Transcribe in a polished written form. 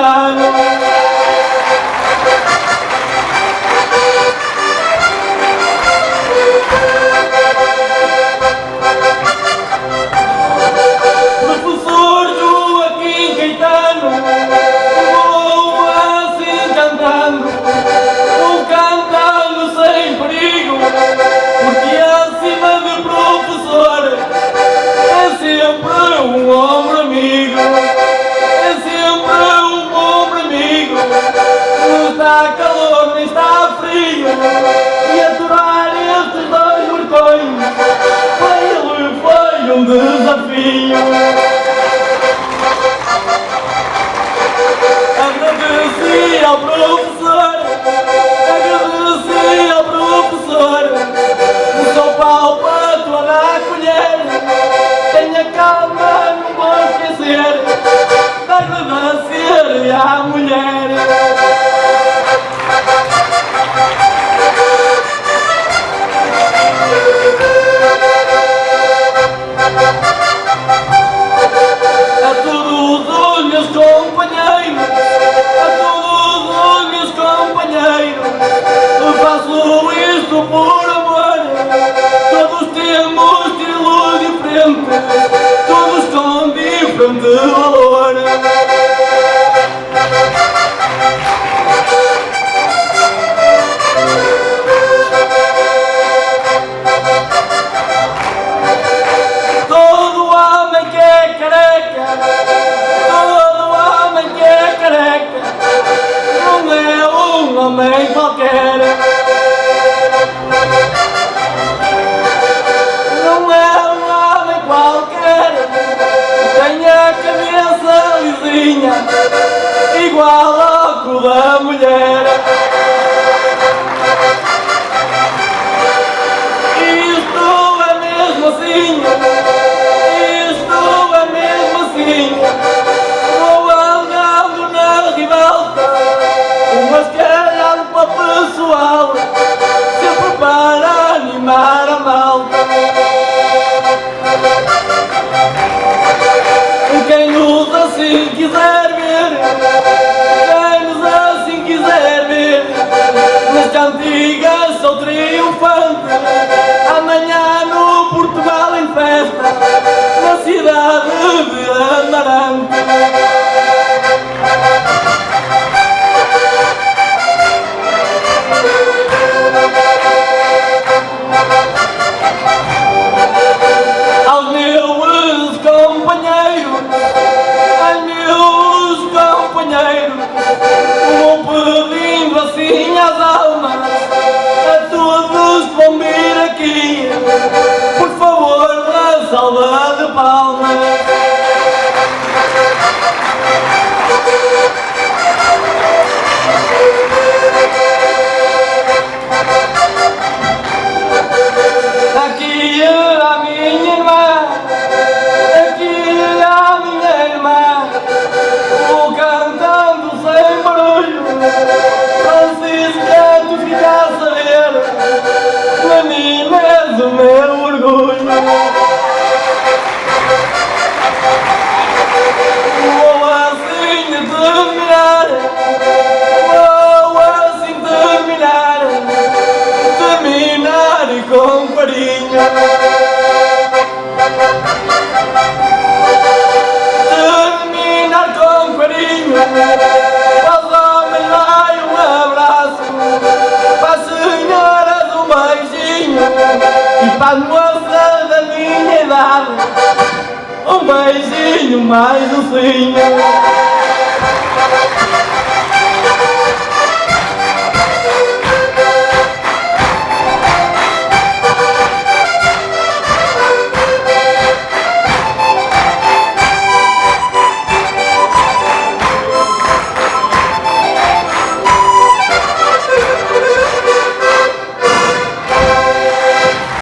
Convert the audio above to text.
Caetano. Professor Joaquim Caetano, vou assim cantando, vou cantando sem perigo, porque acima de professor é sempre um ombro amigo, é sempre um ombro amigo. Não está calor nem está frio, e aturar estes dois morcões para ele foi um desafio. Agradeci ao professor, agradeci ao professor, o seu pau para toda a colher. Tenha calma, não vou esquecer de agradecer à mulher. A todos os meus companheiros, a todos os meus companheiros, eu faço isto por amor. Todos temos estilo diferente, todos com diferente valor. Todo homem que é careca, todo homem que é careca, não é um homem qualquer. Não é um homem qualquer, tem a cabeça lisinha, igual ao cu da mulher. Isto é mesmo assim, isto é mesmo assim. Vou andando na ribalta, mas calhando para o pessoal, sempre para animar a malta. Quem nos assim quiser ver, quem nos assim quiser ver, nas cantigas sou triunfante, amanhã no Portugal em festa, na cidade de Amarante. Aos meus companheiros, aos meus companheiros, vou pedindo assim às almas, a todos que vão vir aqui, por favor, uma salva de palmas. Aqui a minha irmã, aqui a minha irmã, vou cantando sem barulho, Francisca, tu fica a saber, para mim és o meu orgulho. Vou assim terminar, vou assim terminar, terminar com carinho. Terminar com carinho, para os homens vai um abraço, para as senhoras um beijinho, e para a moça da minha idade um beijinho mais docinho.